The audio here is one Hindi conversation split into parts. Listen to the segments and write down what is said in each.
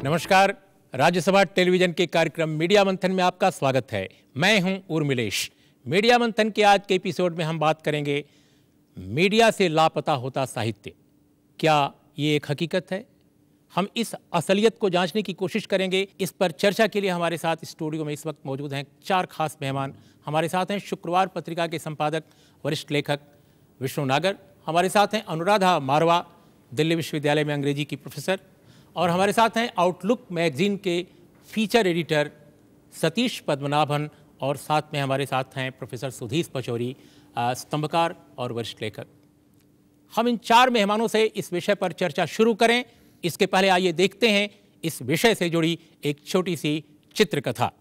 नमस्कार। राज्यसभा टेलीविजन के कार्यक्रम मीडिया मंथन में आपका स्वागत है। मैं हूं उर्मिलेश। मीडिया मंथन के आज के एपिसोड में हम बात करेंगे मीडिया से लापता होता साहित्य। क्या ये एक हकीकत है? हम इस असलियत को जांचने की कोशिश करेंगे। इस पर चर्चा के लिए हमारे साथ स्टूडियो में इस वक्त मौजूद हैं 4 खास मेहमान। हमारे साथ हैं शुक्रवार पत्रिका के संपादक वरिष्ठ लेखक विष्णु नागर, हमारे साथ हैं अनुराधा मारवा, दिल्ली विश्वविद्यालय में अंग्रेजी की प्रोफेसर, और हमारे साथ हैं आउटलुक मैगजीन के फीचर एडिटर सतीश पद्मनाभन, और साथ में हमारे साथ हैं प्रोफेसर सुधीर पचौरी, स्तंभकार और वरिष्ठ लेखक। हम इन 4 मेहमानों से इस विषय पर चर्चा शुरू करें। इसके पहले आइए देखते हैं इस विषय से जुड़ी एक छोटी सी चित्रकथा।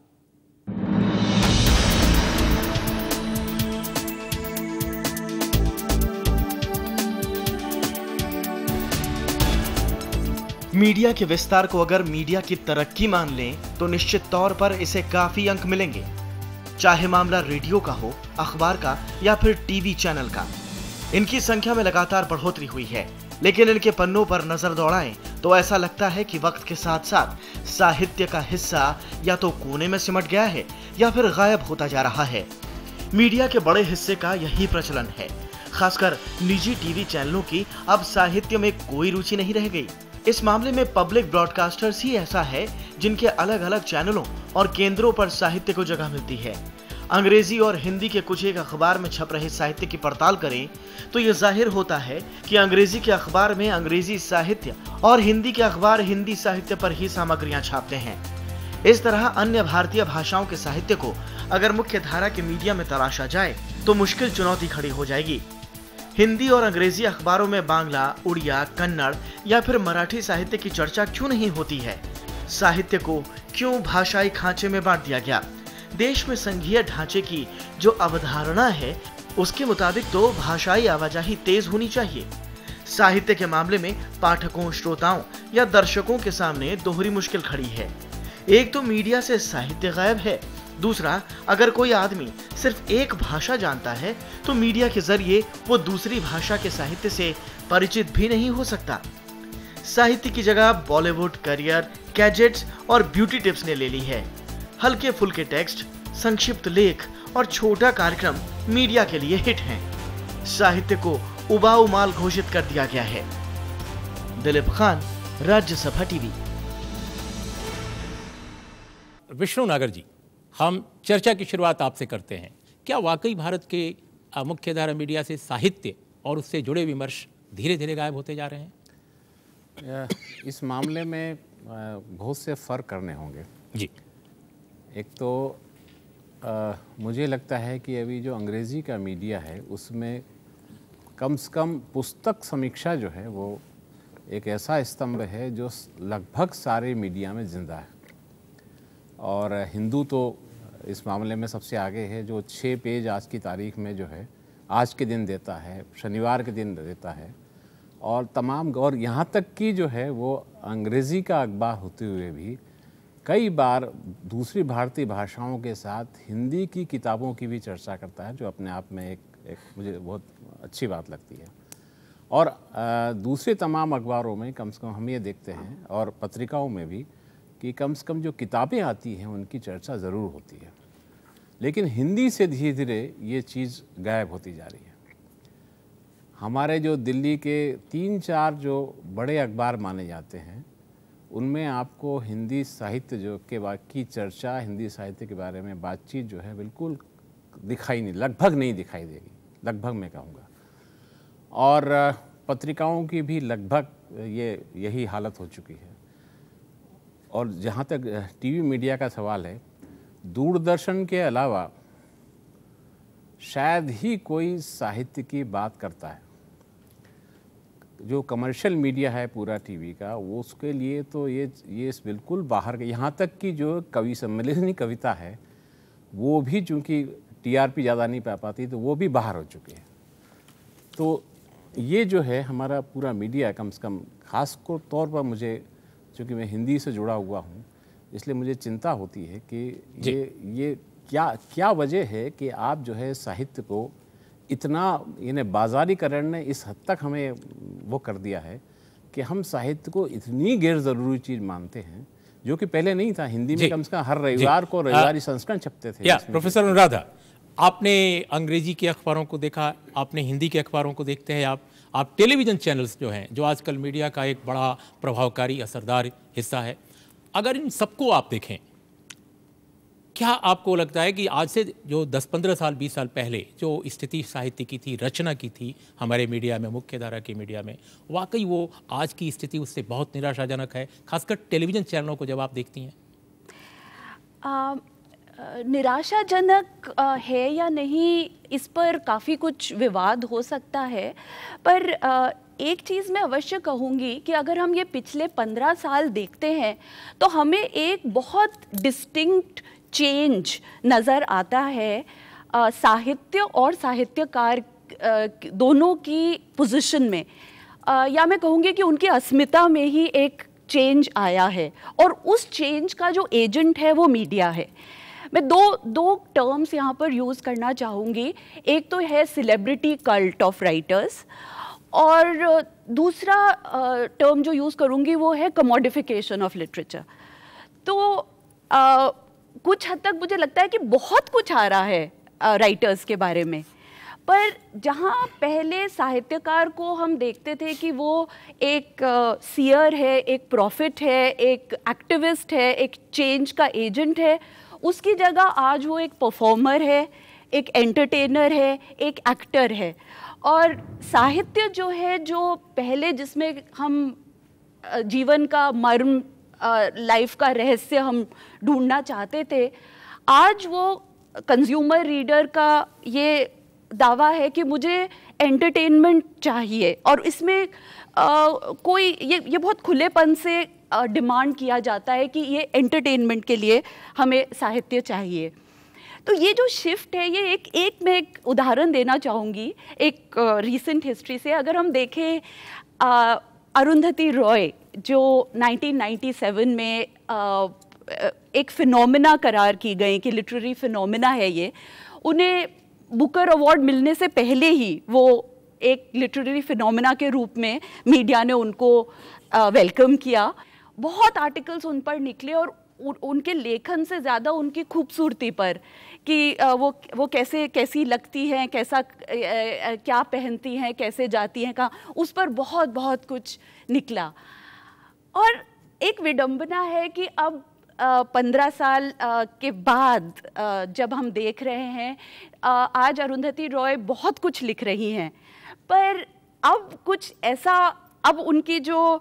मीडिया के विस्तार को अगर मीडिया की तरक्की मान लें तो निश्चित तौर पर इसे काफी अंक मिलेंगे, चाहे मामला रेडियो का हो, अखबार का या फिर टीवी चैनल का। इनकी संख्या में लगातार बढ़ोतरी हुई है, लेकिन इनके पन्नों पर नजर दौड़ाएं तो ऐसा लगता है कि वक्त के साथ साथ साहित्य का हिस्सा या तो कोने में सिमट गया है या फिर गायब होता जा रहा है। मीडिया के बड़े हिस्से का यही प्रचलन है। खासकर निजी टीवी चैनलों की अब साहित्य में कोई रुचि नहीं रह गई। इस मामले में पब्लिक ब्रॉडकास्टर्स ही ऐसा है जिनके अलग अलग चैनलों और केंद्रों पर साहित्य को जगह मिलती है। अंग्रेजी और हिंदी के कुछ एक अखबार में छप रहे साहित्य की पड़ताल करें तो यह जाहिर होता है कि अंग्रेजी के अखबार में अंग्रेजी साहित्य और हिंदी के अखबार हिंदी साहित्य पर ही सामग्रियां छापते हैं। इस तरह अन्य भारतीय भाषाओं के साहित्य को अगर मुख्य धारा के मीडिया में तराशा जाए तो मुश्किल चुनौती खड़ी हो जाएगी। हिंदी और अंग्रेजी अखबारों में बांग्ला, उड़िया, कन्नड़ या फिर मराठी साहित्य की चर्चा क्यों नहीं होती है? साहित्य को क्यों भाषाई खांचे में बांट दिया गया? देश में संघीय ढांचे की जो अवधारणा है उसके मुताबिक तो भाषाई आवाजाही तेज होनी चाहिए। साहित्य के मामले में पाठकों, श्रोताओं या दर्शकों के सामने दोहरी मुश्किल खड़ी है। एक तो मीडिया से साहित्य गायब है, दूसरा अगर कोई आदमी सिर्फ एक भाषा जानता है तो मीडिया के जरिए वो दूसरी भाषा के साहित्य से परिचित भी नहीं हो सकता। साहित्य की जगह बॉलीवुड, करियर, गैजेट्स और ब्यूटी टिप्स ने ले ली है। हल्के फुल्के टेक्स्ट, संक्षिप्त लेख और छोटा कार्यक्रम मीडिया के लिए हिट हैं। साहित्य को उबाऊ माल घोषित कर दिया गया है। दिलीप खान, राज्यसभा टीवी। विष्णु नागर जी, हम चर्चा की शुरुआत आपसे करते हैं। क्या वाकई भारत के मुख्यधारा मीडिया से साहित्य और उससे जुड़े विमर्श धीरे धीरे गायब होते जा रहे हैं? इस मामले में बहुत से फ़र्क करने होंगे जी। एक तो मुझे लगता है कि अभी जो अंग्रेज़ी का मीडिया है उसमें कम से कम पुस्तक समीक्षा जो है वो एक ऐसा स्तंभ है जो लगभग सारे मीडिया में ज़िंदा है। और हिंदू तो इस मामले में सबसे आगे है, जो 6 पेज आज की तारीख में जो है आज के दिन देता है, शनिवार के दिन देता है। और तमाम और यहाँ तक कि जो है वो अंग्रेज़ी का अखबार होते हुए भी कई बार दूसरी भारतीय भाषाओं के साथ हिंदी की किताबों की भी चर्चा करता है, जो अपने आप में एक मुझे बहुत अच्छी बात लगती है। और दूसरे तमाम अखबारों में कम से कम हम ये देखते हैं, और पत्रिकाओं में भी, कि कम से कम जो किताबें आती हैं उनकी चर्चा ज़रूर होती है। लेकिन हिंदी से धीरे धीरे ये चीज़ गायब होती जा रही है। हमारे जो दिल्ली के 3-4 जो बड़े अखबार माने जाते हैं उनमें आपको हिंदी साहित्य जो के की चर्चा, हिंदी साहित्य के बारे में बातचीत जो है बिल्कुल दिखाई नहीं, लगभग नहीं दिखाई देगी, लगभग मैं कहूँगा। और पत्रिकाओं की भी लगभग यही हालत हो चुकी है। और जहाँ तक टीवी मीडिया का सवाल है, दूरदर्शन के अलावा शायद ही कोई साहित्य की बात करता है। जो कमर्शियल मीडिया है पूरा टीवी का, वो उसके लिए तो ये बिल्कुल बाहर। यहाँ तक कि जो कवि सम्मेलनी कविता है वो भी चूँकि टीआरपी ज़्यादा नहीं पा पाती तो वो भी बाहर हो चुके हैं। तो ये जो है हमारा पूरा मीडिया, कम से कम खास तौर पर मुझे, चूँकि मैं हिंदी से जुड़ा हुआ हूँ, इसलिए मुझे चिंता होती है कि ये क्या वजह है कि आप जो है साहित्य को इतना, यानी बाज़ारीकरण ने इस हद तक हमें वो कर दिया है कि हम साहित्य को इतनी गैर ज़रूरी चीज़ मानते हैं, जो कि पहले नहीं था। हिंदी में कम से कम हर रविवार को रविवारी संस्करण छपते थे। प्रोफेसर अनुराधा, आपने अंग्रेजी के अखबारों को देखा, आपने हिंदी के अखबारों को देखते हैं, आप टेलीविज़न चैनल्स जो हैं, जो आजकल मीडिया का एक बड़ा प्रभावकारी असरदार हिस्सा है, अगर इन सबको आप देखें, क्या आपको लगता है कि आज से जो 10-15 साल 20 साल पहले जो स्थिति साहित्य की थी, रचना की थी हमारे मीडिया में, मुख्यधारा की मीडिया में, वाकई वो आज की स्थिति उससे बहुत निराशाजनक है, खासकर टेलीविज़न चैनलों को जब आप देखती हैं? निराशाजनक है या नहीं, इस पर काफ़ी कुछ विवाद हो सकता है, पर एक चीज़ मैं अवश्य कहूँगी कि अगर हम ये पिछले 15 साल देखते हैं तो हमें एक बहुत डिस्टिंक्ट चेंज नज़र आता है साहित्य और साहित्यकार दोनों की पोजीशन में, या मैं कहूँगी कि उनकी अस्मिता में ही एक चेंज आया है, और उस चेंज का जो एजेंट है वो मीडिया है। मैं दो टर्म्स यहाँ पर यूज़ करना चाहूँगी। एक तो है सेलिब्रिटी कल्ट ऑफ राइटर्स, और दूसरा टर्म जो यूज़ करूँगी वो है कमोडिफिकेशन ऑफ लिटरेचर। तो कुछ हद तक मुझे लगता है कि बहुत कुछ आ रहा है राइटर्स के बारे में, पर जहाँ पहले साहित्यकार को हम देखते थे कि वो एक सीयर है, एक प्रॉफिट है, एक एक्टिविस्ट है, एक चेंज का एजेंट है, उसकी जगह आज वो एक परफॉर्मर है, एक एंटरटेनर है, एक एक्टर है। और साहित्य जो है, जो पहले जिसमें हम जीवन का मर्म, लाइफ का रहस्य हम ढूंढना चाहते थे, आज वो कंज्यूमर रीडर का ये दावा है कि मुझे एंटरटेनमेंट चाहिए, और इसमें कोई ये बहुत खुलेपन से डिमांड किया जाता है कि ये एंटरटेनमेंट के लिए हमें साहित्य चाहिए। तो ये जो शिफ्ट है, ये मैं एक उदाहरण देना चाहूँगी एक रीसेंट हिस्ट्री से। अगर हम देखें अरुंधति रॉय, जो 1997 में एक फिनोमिना करार की गई कि लिटरेरी फिनोमिना है ये, उन्हें बुकर अवार्ड मिलने से पहले ही वो एक लिटरेरी फिनोमिना के रूप में मीडिया ने उनको वेलकम किया। बहुत आर्टिकल्स उन पर निकले, और उनके लेखन से ज़्यादा उनकी खूबसूरती पर, कि वो कैसी लगती हैं, क्या पहनती हैं, कैसे जाती हैं, कहाँ, उस पर बहुत बहुत कुछ निकला। और एक विडंबना है कि अब 15 साल के बाद जब हम देख रहे हैं, आज अरुंधति रॉय बहुत कुछ लिख रही हैं, पर अब कुछ ऐसा, अब उनकी जो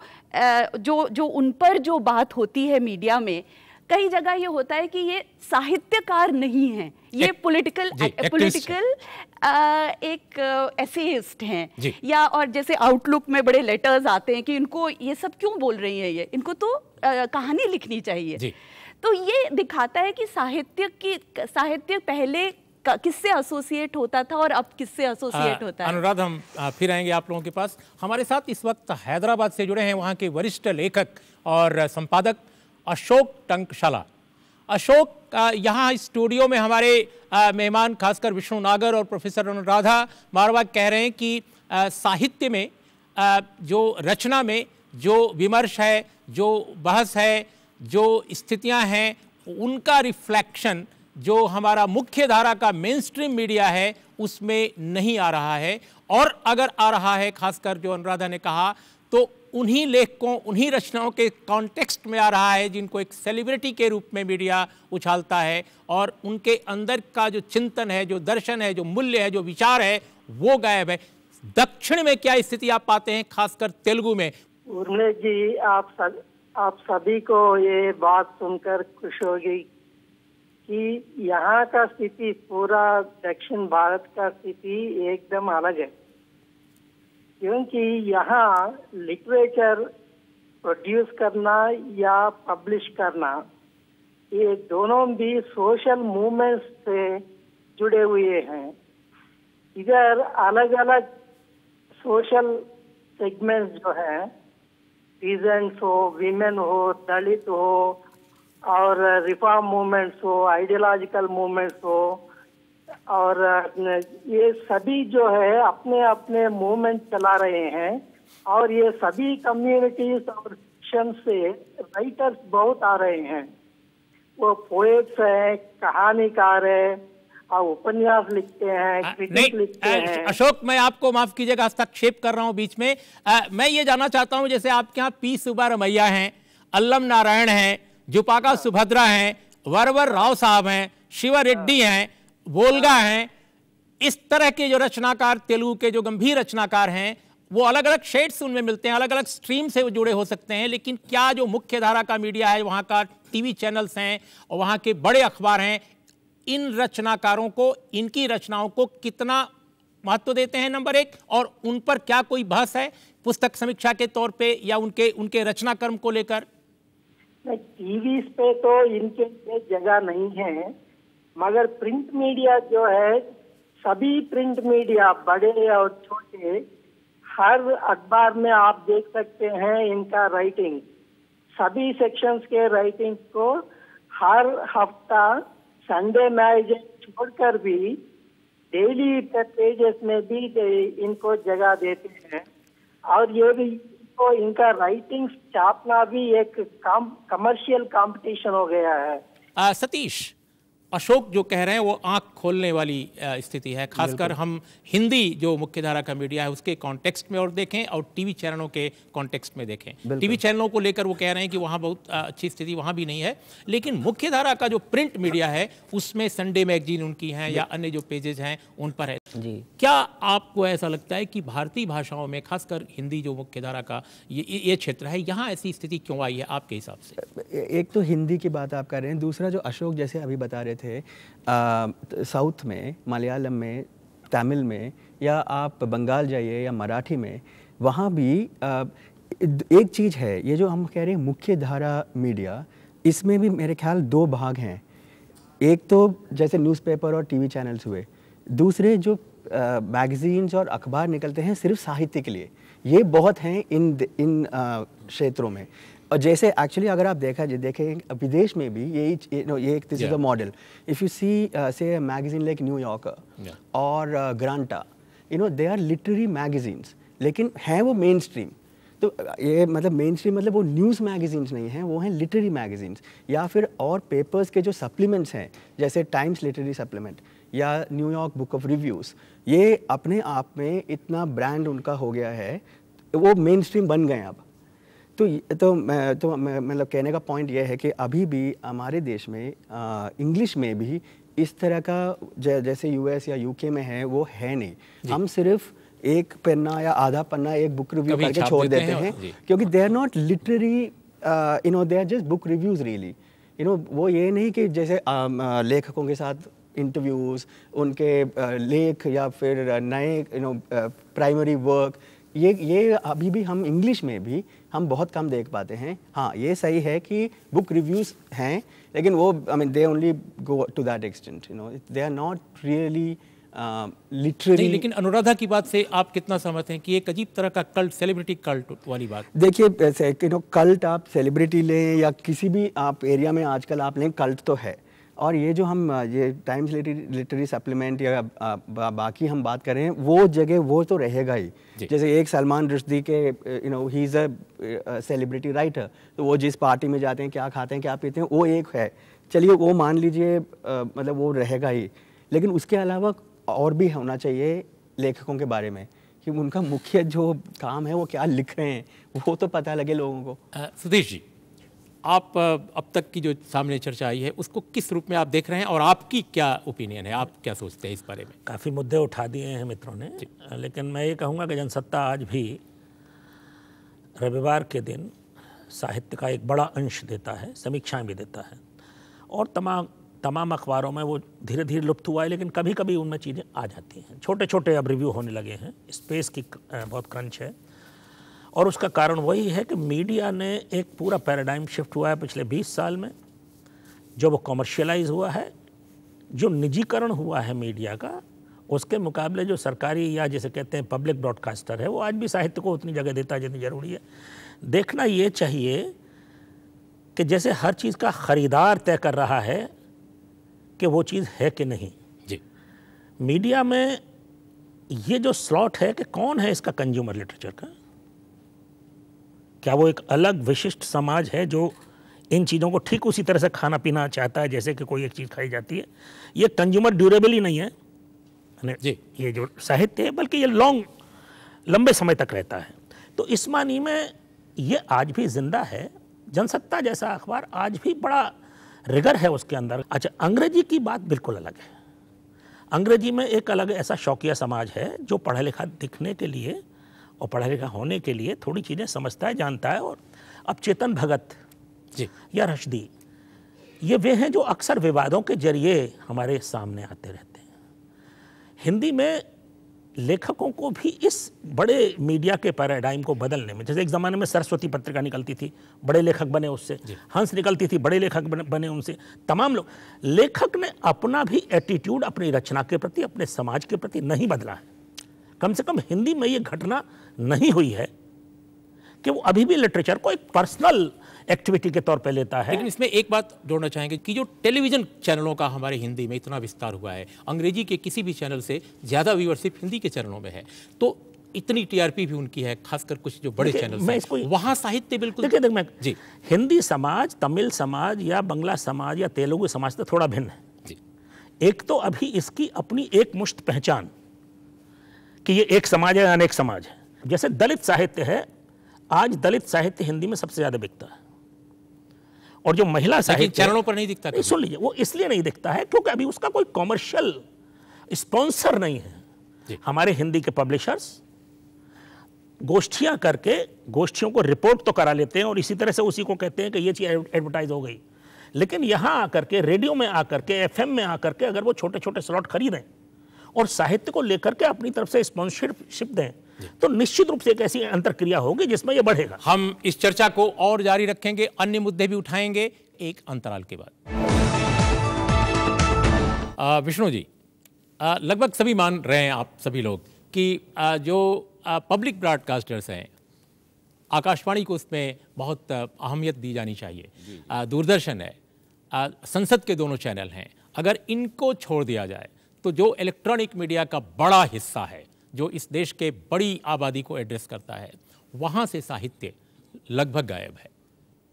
उन पर जो बात होती है मीडिया में, कई जगह ये होता है कि ये साहित्यकार नहीं हैं, ये पॉलिटिकल एक एसेइस्ट हैं, या और जैसे आउटलुक में बड़े लेटर्स आते हैं कि इनको ये सब क्यों बोल रही है, ये इनको तो कहानी लिखनी चाहिए। तो ये दिखाता है कि साहित्य पहले किससे एसोसिएट होता था और अब किससे एसोसिएट होता है। अनुराध, हम फिर आएंगे आप लोगों के पास। हमारे साथ इस वक्त हैदराबाद से जुड़े हैं वहाँ के वरिष्ठ लेखक और संपादक अशोक टंकशाला। अशोक, यहाँ स्टूडियो में हमारे मेहमान खासकर विष्णु नागर और प्रोफेसर अनुराधा मारवाह कह रहे हैं कि साहित्य में जो रचना में जो विमर्श है, जो बहस है, जो स्थितियाँ हैं, उनका रिफ्लेक्शन जो हमारा मुख्य धारा का मेन स्ट्रीम मीडिया है उसमें नहीं आ रहा है, और अगर आ रहा है, खासकर जो अनुराधा ने कहा, तो उन्हीं लेखकों, उन्हीं रचनाओं के कॉन्टेक्स्ट में आ रहा है जिनको एक सेलिब्रिटी के रूप में मीडिया उछालता है, और उनके अंदर का जो चिंतन है, जो दर्शन है, जो मूल्य है, जो विचार है, वो गायब है। दक्षिण में क्या स्थिति आप पाते हैं, खासकर तेलुगु में? उर्मिला जी, आप सभी को ये बात सुनकर खुश होगी कि यहाँ का स्थिति, पूरा दक्षिण भारत का स्थिति एकदम अलग है, क्योंकि यहाँ लिटरेचर प्रोड्यूस करना या पब्लिश करना, ये दोनों भी सोशल मूवमेंट्स से जुड़े हुए हैं। इधर अलग अलग सोशल सेगमेंट्स जो हैं, पीजेंट्स हो, वीमेन हो, दलित हो, और रिफॉर्म मूवमेंट्स हो, आइडियोलॉजिकल मूवमेंट्स हो, और ये सभी जो है अपने अपने मूवमेंट चला रहे हैं, और ये सभी कम्युनिटीज और सेक्शन से राइटर्स बहुत आ रहे हैं। वो पोएट्स हैं, कहानीकार है और उपन्यास लिखते हैं, क्रिटिक लिखते हैं। अशोक, मैं आपको माफ कीजिएगा, हस्तक्षेप कर रहा हूं बीच में। मैं ये जानना चाहता हूं, जैसे आपके यहाँ पी सुब्बारमैया हैं, अल्लम नारायण हैं, जुपाका सुभद्रा हैं, वरवर राव साहब हैं, शिवा रेड्डी हैं, बोलगा हैं, इस तरह के जो रचनाकार, तेलुगु के जो गंभीर रचनाकार हैं, वो अलग अलग शेड्स उनमें मिलते हैं, अलग अलग स्ट्रीम से वो जुड़े हो सकते हैं। लेकिन क्या जो मुख्य धारा का मीडिया है, वहाँ का टीवी चैनल्स हैं और वहाँ के बड़े अखबार हैं, इन रचनाकारों को, इनकी रचनाओं को कितना महत्व देते हैं, नंबर एक, और उन पर क्या कोई बहस है पुस्तक समीक्षा के तौर पे या उनके रचना कर्म को लेकर? टीवी पे तो इनके लिए जगह नहीं है, मगर प्रिंट मीडिया जो है, सभी प्रिंट मीडिया बड़े और छोटे, हर अखबार में आप देख सकते हैं इनका राइटिंग, सभी सेक्शंस के राइटिंग को हर हफ्ता संडे मैगजीन छोड़कर भी डेली पेजेस में भी इनको जगह देते हैं। और ये भी तो इनका राइटिंग छापना भी एक कमर्शियल कंपटीशन हो गया है। सतीश, अशोक जो कह रहे हैं वो आंख खोलने वाली स्थिति है, खासकर हम हिंदी जो मुख्य धारा का मीडिया है उसके कॉन्टेक्स्ट में और देखें और टीवी चैनलों के कॉन्टेक्स्ट में देखें। टीवी चैनलों को लेकर वो कह रहे हैं कि वहाँ बहुत अच्छी स्थिति वहाँ भी नहीं है, लेकिन मुख्य धारा का जो प्रिंट मीडिया है उसमें संडे मैगजीन उनकी हैं या अन्य जो पेजेस हैं उन पर है जी। क्या आपको ऐसा लगता है कि भारतीय भाषाओं में, खासकर हिंदी जो मुख्य धारा का ये क्षेत्र है, यहाँ ऐसी स्थिति क्यों आई है आपके हिसाब से? एक तो हिंदी की बात आप कर रहे हैं, दूसरा जो अशोक जैसे अभी बता रहे थे, साउथ में, मलयालम में, तमिल में, या आप बंगाल जाइए या मराठी में, वहाँ भी एक चीज़ है, ये जो हम कह रहे हैं मुख्य धारा मीडिया, इसमें भी मेरे ख्याल दो भाग हैं। एक तो जैसे न्यूज़पेपर और टीवी चैनल्स हुए, दूसरे जो मैगजीन्स और अखबार निकलते हैं सिर्फ साहित्य के लिए, ये बहुत हैं इन क्षेत्रों में। और जैसे एक्चुअली अगर आप देखें विदेश में भी ये this is the model. If you see say magazine like New Yorker और Granta, they are literary magazines, लेकिन हैं वो मेन स्ट्रीम। तो ये मतलब मेन स्ट्रीम मतलब वो न्यूज़ मैगजीन्स नहीं हैं, वो हैं लिटरेरी मैगजीन्स। या फिर और पेपर्स के जो सप्लीमेंट्स हैं, जैसे टाइम्स लिटरेरी सप्लीमेंट या न्यूयॉर्क बुक ऑफ रिव्यूज़, ये अपने आप में इतना ब्रांड उनका हो गया है, वो मेन स्ट्रीम बन गए अब। तो मतलब कहने का पॉइंट ये है कि अभी भी हमारे देश में इंग्लिश में भी इस तरह का जैसे यूएस या यूके में है वो है नहीं। हम सिर्फ एक पन्ना या आधा पन्ना एक बुक रिव्यू करके छोड़ देते हैं, क्योंकि they are not literary, they are just book reviews really. वो ये नहीं कि जैसे लेखकों के साथ इंटरव्यूज़, उनके लेख या फिर नए प्राइमरी वर्क, ये अभी भी हम इंग्लिश में भी हम बहुत कम देख पाते हैं। हाँ, ये सही है कि बुक रिव्यूज़ हैं, लेकिन वो they only go to that extent, they are not really literary. लेकिन अनुराधा की बात से आप कितना सहमत हैं कि एक अजीब तरह का कल्ट, सेलिब्रिटी कल्ट वाली बात? देखिए, कल्ट आप सेलिब्रिटी लें या किसी भी आप एरिया में आजकल आप लें, कल्ट तो है। और ये जो हम ये टाइम्स लिटरेरी सप्लीमेंट या बाकी हम बात कर रहे हैं, वो जगह वो तो रहेगा ही। जैसे एक सलमान रुश्दी के he is a celebrity writer, तो वो जिस पार्टी में जाते हैं, क्या खाते हैं, क्या पीते हैं, वो एक है, चलिए वो मान लीजिए, मतलब वो रहेगा ही। लेकिन उसके अलावा और भी होना चाहिए लेखकों के बारे में, कि उनका मुख्य जो काम है वो क्या लिख रहे हैं, वो तो पता लगे लोगों को। सुधीर जी, आप अब तक की जो सामने चर्चा आई है उसको किस रूप में आप देख रहे हैं और आपकी क्या ओपिनियन है, आप क्या सोचते हैं इस बारे में? काफ़ी मुद्दे उठा दिए हैं मित्रों ने, लेकिन मैं ये कहूँगा कि जनसत्ता आज भी रविवार के दिन साहित्य का एक बड़ा अंश देता है, समीक्षाएं भी देता है, और तमाम अखबारों में वो धीरे धीरे लुप्त हुआ है, लेकिन कभी कभी उनमें चीज़ें आ जाती हैं। छोटे छोटे अब रिव्यू होने लगे हैं, स्पेस की बहुत क्रंच है, और उसका कारण वही है कि मीडिया ने एक पूरा पैराडाइम शिफ्ट हुआ है पिछले 20 साल में, जो वो कॉमर्शियलाइज हुआ है, जो निजीकरण हुआ है मीडिया का, उसके मुकाबले जो सरकारी या जिसे कहते हैं पब्लिक ब्रॉडकास्टर है, वो आज भी साहित्य को उतनी जगह देता है जितनी ज़रूरी है। देखना ये चाहिए कि जैसे हर चीज़ का ख़रीदार तय कर रहा है कि वो चीज़ है कि नहीं जी, मीडिया में ये जो स्लॉट है कि कौन है इसका कंज्यूमर लिटरेचर का, क्या वो एक अलग विशिष्ट समाज है जो इन चीज़ों को ठीक उसी तरह से खाना पीना चाहता है जैसे कि कोई एक चीज़ खाई जाती है? ये कंज्यूमर ड्यूरेबल ही नहीं है जी, ये जो साहित्य है, बल्कि ये लंबे समय तक रहता है। तो इस मानी में ये आज भी जिंदा है। जनसत्ता जैसा अखबार आज भी बड़ा रिगर है उसके अंदर। अच्छा, अंग्रेजी की बात बिल्कुल अलग है। अंग्रेजी में एक अलग ऐसा शौकिया समाज है जो पढ़ा लिखा दिखने के लिए और पढ़ा लिखा होने के लिए थोड़ी चीज़ें समझता है, जानता है। और अब चेतन भगत जी, या रश्दी, ये वे हैं जो अक्सर विवादों के जरिए हमारे सामने आते रहते हैं। हिंदी में लेखकों को भी इस बड़े मीडिया के पैराडाइम को बदलने में, जैसे एक ज़माने में सरस्वती पत्रिका निकलती थी, बड़े लेखक बने उससे, हंस निकलती थी, बड़े लेखक बने उनसे, तमाम लोग। लेखक ने अपना भी एटीट्यूड अपनी रचना के प्रति, अपने समाज के प्रति नहीं बदला है। कम से कम हिंदी में ये घटना नहीं हुई है कि वो अभी भी लिटरेचर को एक पर्सनल एक्टिविटी के तौर पे लेता है। लेकिन इसमें एक बात जोड़ना चाहेंगे कि जो टेलीविजन चैनलों का हमारे हिंदी में इतना विस्तार हुआ है, अंग्रेजी के किसी भी चैनल से ज़्यादा व्यूअरशिप हिंदी के चैनलों में है, तो इतनी टीआरपी भी उनकी है, खासकर कुछ जो बड़े चैनल हैं, वहाँ साहित्य बिल्कुल देखिए मैं जी, हिंदी समाज, तमिल समाज या बंगला समाज या तेलुगु समाज से थोड़ा भिन्न है जी। एक तो अभी इसकी अपनी एक मुश्त पहचान कि ये एक समाज है, अनेक समाज है। जैसे दलित साहित्य है, आज दलित साहित्य हिंदी में सबसे ज़्यादा बिकता है। और जो महिला साहित्य चैनलों पर नहीं दिखता, सुन लीजिए, वो इसलिए नहीं दिखता है क्योंकि अभी उसका कोई कॉमर्शियल स्पॉन्सर नहीं है। हमारे हिंदी के पब्लिशर्स गोष्ठियां करके गोष्ठियों को रिपोर्ट तो करा लेते हैं और इसी तरह से उसी को कहते हैं कि ये चीज़ एडवर्टाइज हो गई। लेकिन यहाँ आकर के, रेडियो में आकर के, एफएम में आकर के अगर वो छोटे छोटे स्लॉट खरीदें और साहित्य को लेकर के अपनी तरफ से स्पॉन्सरशिप दें, तो निश्चित रूप से एक ऐसी अंतरक्रिया होगी जिसमें यह बढ़ेगा। हम इस चर्चा को और जारी रखेंगे, अन्य मुद्दे भी उठाएंगे एक अंतराल के बाद। विष्णु जी, लगभग सभी मान रहे हैं आप सभी लोग कि जो पब्लिक ब्रॉडकास्टर्स हैं, आकाशवाणी को उसमें बहुत अहमियत दी जानी चाहिए। दूरदर्शन है, संसद के दोनों चैनल हैं, अगर इनको छोड़ दिया जाए तो जो इलेक्ट्रॉनिक मीडिया का बड़ा हिस्सा है, जो इस देश के बड़ी आबादी को एड्रेस करता है, वहाँ से साहित्य लगभग गायब है,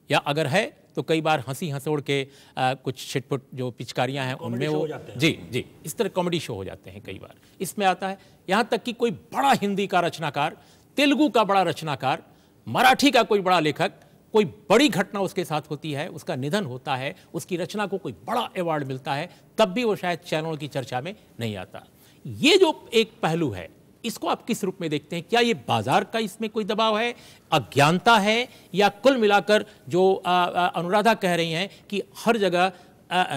या अगर है तो कई बार हंसी हंसोड़ के कुछ छिटपुट जो पिचकारियाँ हैं उनमें वो जी इस तरह कॉमेडी शो हो जाते हैं कई बार इसमें आता है। यहाँ तक कि कोई बड़ा हिंदी का रचनाकार, तेलुगु का बड़ा रचनाकार, मराठी का कोई बड़ा लेखक, कोई बड़ी घटना उसके साथ होती है, उसका निधन होता है, उसकी रचना को कोई बड़ा अवार्ड मिलता है, तब भी वो शायद चैनलों की चर्चा में नहीं आता। ये जो एक पहलू है, इसको आप किस रूप में देखते हैं? क्या ये बाजार का इसमें कोई दबाव है, अज्ञानता है, या कुल मिलाकर जो अनुराधा कह रही हैं कि हर जगह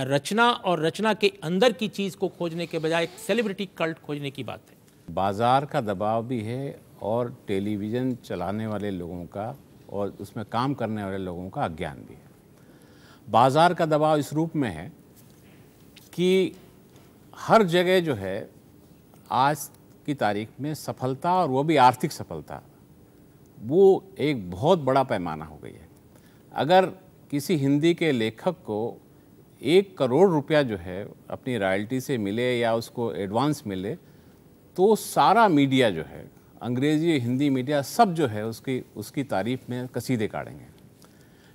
रचना और रचना के अंदर की चीज़ को खोजने के बजाय एक सेलिब्रिटी कल्ट खोजने की बात है? बाजार का दबाव भी है और टेलीविज़न चलाने वाले लोगों का और उसमें काम करने वाले लोगों का अज्ञान भी है। बाजार का दबाव इस रूप में है कि हर जगह जो है आज की तारीख में सफलता, और वो भी आर्थिक सफलता, वो एक बहुत बड़ा पैमाना हो गई है। अगर किसी हिंदी के लेखक को 1 करोड़ रुपया जो है अपनी रॉयल्टी से मिले या उसको एडवांस मिले, तो सारा मीडिया जो है, अंग्रेज़ी हिंदी मीडिया सब जो है उसकी तारीफ में कसीदे काटेंगे।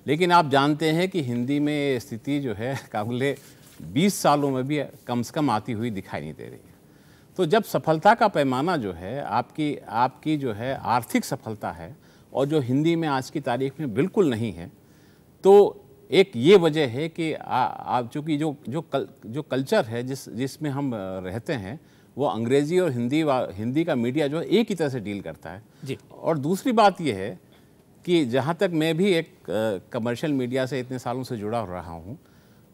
लेकिन आप जानते हैं कि हिंदी में ये स्थिति जो है अगले 20 सालों में भी कम से कम आती हुई दिखाई नहीं दे रही है। तो जब सफलता का पैमाना जो है आपकी जो है आर्थिक सफलता है, और जो हिंदी में आज की तारीख में बिल्कुल नहीं है, तो एक ये वजह है कि आप चूँकि जो कल्चर है जिसमें हम रहते हैं, वो अंग्रेज़ी और हिंदी का मीडिया जो है एक ही तरह से डील करता है जी। और दूसरी बात ये है कि जहाँ तक मैं भी एक कमर्शियल मीडिया से इतने सालों से जुड़ा रहा हूँ,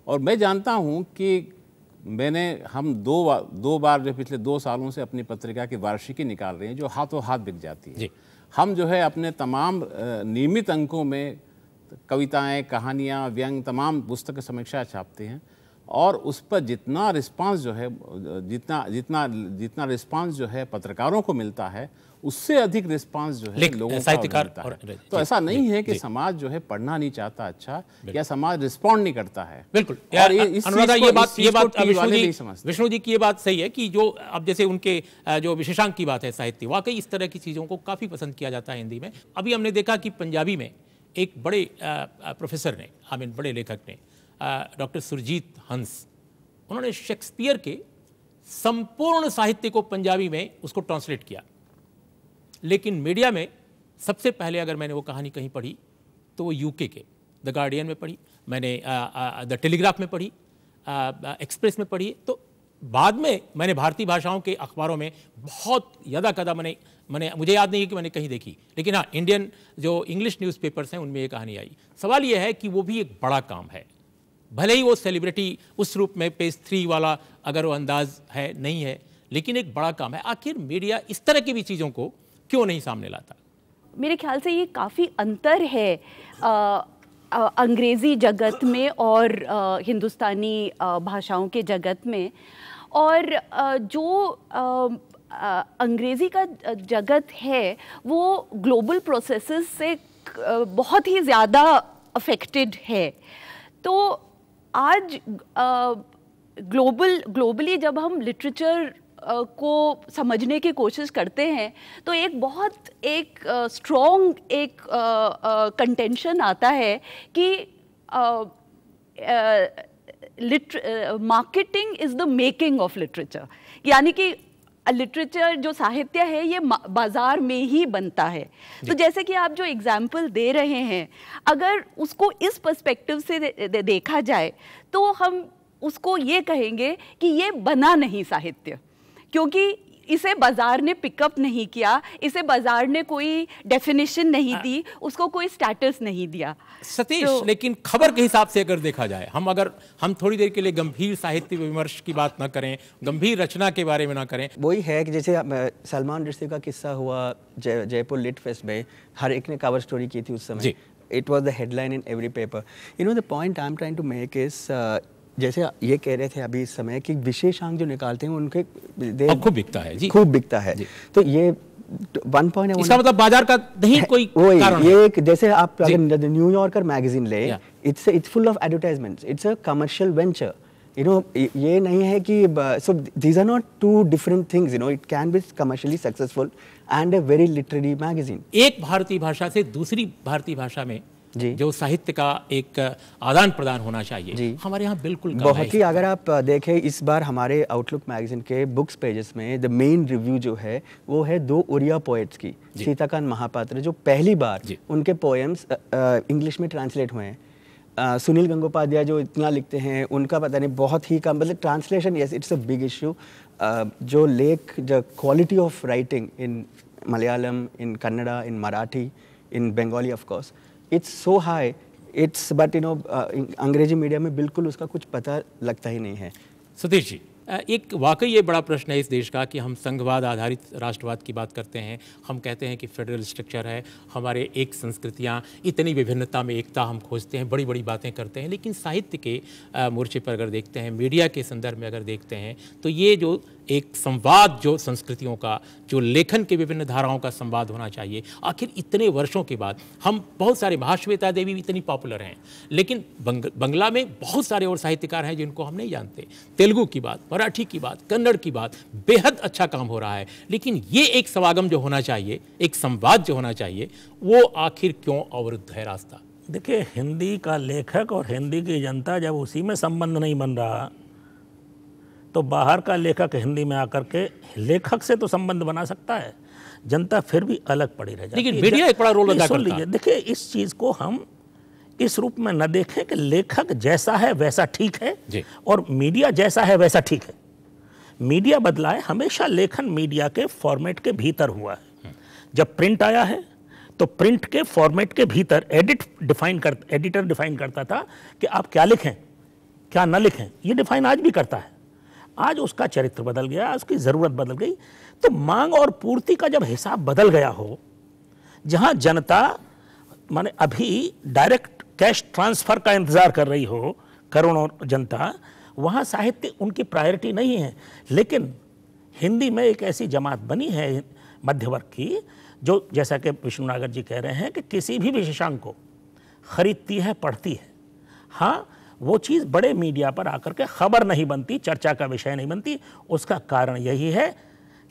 और मैं जानता हूँ कि हम दो बार जो पिछले 2 सालों से अपनी पत्रिका की वार्षिकी निकाल रहे हैं, जो हाथों हाथ बिक जाती है। हम जो है अपने तमाम नियमित अंकों में कविताएं, कहानियाँ, व्यंग, तमाम पुस्तक समीक्षा छापते हैं, और उस पर जितना रिस्पांस जो है, जितना रिस्पांस जो है पत्रकारों को मिलता है, उससे अधिक रिस्पांस जो है लोगों को मिलता है। तो ऐसा नहीं है कि समाज जो है पढ़ना नहीं चाहता अच्छा, या समाज रिस्पॉन्ड नहीं करता है। बिल्कुल। और अनुराधा, ये बात विष्णु जी की ये बात सही है कि जो अब जैसे उनके जो विशेषांक की बात है साहित्य, वाकई इस तरह की चीज़ों को काफ़ी पसंद किया जाता है हिंदी में। अभी हमने देखा कि पंजाबी में एक बड़े प्रोफेसर ने, बड़े लेखक ने, डॉक्टर सुरजीत हंस, उन्होंने शेक्सपियर के संपूर्ण साहित्य को पंजाबी में उसको ट्रांसलेट किया। लेकिन मीडिया में सबसे पहले अगर मैंने वो कहानी कहीं पढ़ी तो वो यूके के द गार्डियन में पढ़ी, मैंने द टेलीग्राफ में पढ़ी, एक्सप्रेस में पढ़ी, तो बाद में मैंने भारतीय भाषाओं के अखबारों में बहुत यदा कदा मैंने मुझे याद नहीं है कि मैंने कहीं देखी, लेकिन हाँ, इंडियन जो इंग्लिश न्यूज़पेपर्स हैं उनमें ये कहानी आई। सवाल ये है कि वो भी एक बड़ा काम है, भले ही वो सेलिब्रिटी उस रूप में पेज 3 वाला अगर वो अंदाज है नहीं है, लेकिन एक बड़ा काम है। आखिर मीडिया इस तरह की भी चीज़ों को क्यों नहीं सामने लाता? मेरे ख्याल से ये काफ़ी अंतर है अंग्रेज़ी जगत में और हिंदुस्तानी भाषाओं के जगत में। और जो अंग्रेज़ी का जगत है वो ग्लोबल प्रोसेसेस से बहुत ही ज़्यादा अफेक्टेड है। तो आज ग्लोबली जब हम लिटरेचर को समझने की कोशिश करते हैं तो एक बहुत स्ट्रॉन्ग कंटेंशन आता है कि marketing is the making of literature, यानी कि लिटरेचर जो साहित्य है ये बाजार में ही बनता है। तो जैसे कि आप जो एग्जाम्पल दे रहे हैं, अगर उसको इस पर्सपेक्टिव से देखा जाए तो हम उसको ये कहेंगे कि ये बना नहीं साहित्य, क्योंकि इसे बाजार ने पिकअप नहीं किया, इसे बाजार ने कोई डेफिनेशन नहीं दी, उसको कोई स्टेटस नहीं दिया। सतीश, लेकिन खबर के हिसाब से अगर देखा जाए, हम थोड़ी देर के लिए गंभीर साहित्य विमर्श की बात ना करें, गंभीर रचना के बारे में ना करें, वही है कि जैसे सलमान रश्दी का किस्सा हुआ जयपुर लिट फेस्ट में, हर एक ने कवर स्टोरी की थी उस समय। It was the headline in every paper. The point I am trying to make is, जैसे ये कह रहे थे अभी इस समय कि विशेषांक जो निकालते हैं उनके खूब बिकता है जी, खूब बिकता है। तो ये 1 पॉइंट इसका मतलब बाजार का नहीं कोई कारण ये एक, जैसे आप अगर न्यूयॉर्कर मैगजीन ले, it's full of advertisements, it's a commercial venture. ये नहीं है कि so these are not two different things, it can be commercially successful and a very literary magazine. एक भारतीय भाषा से दूसरी भारतीय भाषा में जो साहित्य का एक आदान प्रदान होना चाहिए, हमारे यहाँ बिल्कुल बहुत ही। अगर आप देखें इस बार हमारे आउटलुक मैगजीन के बुक्स पेजेस में द मेन रिव्यू जो है वो है 2 उड़िया पोएट्स की, सीताकांत महापात्र, जो पहली बार उनके पोएम्स इंग्लिश में ट्रांसलेट हुए हैं। सुनील गंगोपाध्याय जो इतना लिखते हैं, उनका पता नहीं, बहुत ही कम, मतलब translation, yes it's a big issue. जो the quality of writing in Malayalam, in Kannada, in Marathi, in Bengali of course, it's so high, it's but अंग्रेजी मीडिया में बिल्कुल उसका कुछ पता लगता ही नहीं है। सतीश जी, एक वाकई ये बड़ा प्रश्न है इस देश का कि हम संघवाद आधारित राष्ट्रवाद की बात करते हैं, हम कहते हैं कि फेडरल स्ट्रक्चर है, हमारे एक संस्कृतियाँ, इतनी विभिन्नता में एकता हम खोजते हैं, बड़ी बड़ी बातें करते हैं, लेकिन साहित्य के मोर्चे पर अगर देखते हैं, मीडिया के संदर्भ में अगर देखते हैं, तो ये जो एक संवाद, जो संस्कृतियों का, जो लेखन के विभिन्न धाराओं का संवाद होना चाहिए, आखिर इतने वर्षों के बाद हम बहुत सारे, महाश्वेता देवी भी इतनी पॉपुलर हैं, लेकिन बंगला में बहुत सारे और साहित्यकार हैं जिनको हम नहीं जानते। तेलुगु की बात, मराठी की बात, कन्नड़ की बात, बेहद अच्छा काम हो रहा है, लेकिन ये एक समागम जो होना चाहिए, एक संवाद जो होना चाहिए, वो आखिर क्यों अवरुद्ध है रास्ता? देखिए, हिंदी का लेखक और हिंदी की जनता जब उसी में संबंध नहीं बन रहा, तो बाहर का लेखक हिंदी में आकर के लेखक से तो संबंध बना सकता है, जनता फिर भी अलग पड़ी रह जाती है। लेकिन मीडिया एक बड़ा रोल अदा करता है। देखिए, इस चीज़ को हम इस रूप में न देखें कि लेखक जैसा है वैसा ठीक है और मीडिया जैसा है वैसा ठीक है। मीडिया बदला है, हमेशा लेखन मीडिया के फॉर्मेट के भीतर हुआ है। जब प्रिंट आया है तो प्रिंट के फॉर्मेट के भीतर एडिटर डिफाइन करता था कि आप क्या लिखें, क्या न लिखें, ये डिफाइन आज भी करता है। आज उसका चरित्र बदल गया, उसकी ज़रूरत बदल गई, तो मांग और पूर्ति का जब हिसाब बदल गया हो, जहां जनता माने अभी डायरेक्ट कैश ट्रांसफर का इंतजार कर रही हो, करोड़ों जनता, वहाँ साहित्य उनकी प्रायोरिटी नहीं है। लेकिन हिंदी में एक ऐसी जमात बनी है मध्य वर्ग की, जो जैसा कि विष्णु नागर जी कह रहे हैं कि किसी भी विशेषांक को खरीदती है, पढ़ती है। हाँ, वो चीज़ बड़े मीडिया पर आकर के खबर नहीं बनती, चर्चा का विषय नहीं बनती। उसका कारण यही है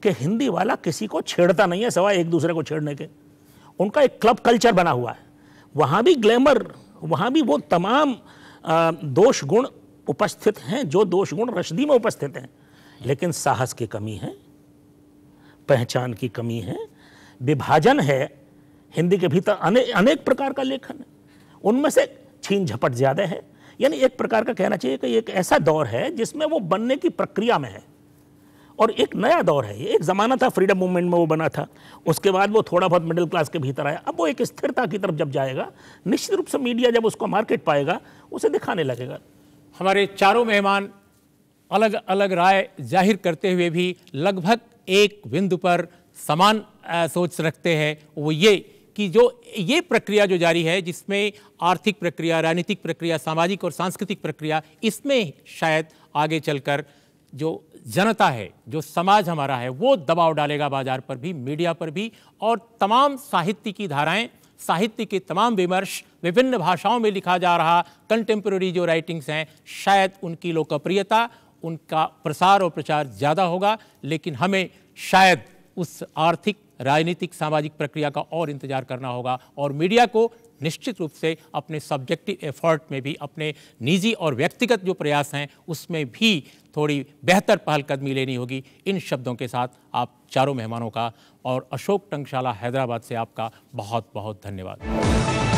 कि हिंदी वाला किसी को छेड़ता नहीं है सिवाय एक दूसरे को छेड़ने के। उनका एक क्लब कल्चर बना हुआ है, वहाँ भी ग्लैमर, वहाँ भी वो तमाम दोष गुण उपस्थित हैं जो दोष गुण रश्दी में उपस्थित हैं। लेकिन साहस की कमी है, पहचान की कमी है, विभाजन है। हिंदी के भीतर अनेक प्रकार का लेखन है, उनमें से छीन झपट ज़्यादा है। यानी एक प्रकार का कहना चाहिए कि एक ऐसा दौर है जिसमें वो बनने की प्रक्रिया में है, और एक नया दौर है। ये एक ज़माना था फ्रीडम मूवमेंट में वो बना था, उसके बाद वो थोड़ा बहुत मिडिल क्लास के भीतर आया। अब वो एक स्थिरता की तरफ जब जाएगा, निश्चित रूप से मीडिया जब उसको मार्केट पाएगा, उसे दिखाने लगेगा। हमारे चारों मेहमान अलग अलग राय जाहिर करते हुए भी लगभग एक बिंदु पर समान सोच रखते हैं। वो ये कि जो ये प्रक्रिया जो जारी है, जिसमें आर्थिक प्रक्रिया, राजनीतिक प्रक्रिया, सामाजिक और सांस्कृतिक प्रक्रिया, इसमें शायद आगे चलकर जो जनता है, जो समाज हमारा है, वो दबाव डालेगा बाजार पर भी, मीडिया पर भी, और तमाम साहित्य की धाराएं, साहित्य के तमाम विमर्श, विभिन्न भाषाओं में लिखा जा रहा कंटेम्प्रेरी जो राइटिंग्स हैं, शायद उनकी लोकप्रियता, उनका प्रसार और प्रचार ज़्यादा होगा। लेकिन हमें शायद उस आर्थिक, राजनीतिक, सामाजिक प्रक्रिया का और इंतजार करना होगा, और मीडिया को निश्चित रूप से अपने सब्जेक्टिव एफर्ट में भी, अपने निजी और व्यक्तिगत जो प्रयास हैं उसमें भी थोड़ी बेहतर पहलकदमी लेनी होगी। इन शब्दों के साथ आप चारों मेहमानों का और अशोक टंकशाला हैदराबाद से आपका बहुत बहुत धन्यवाद।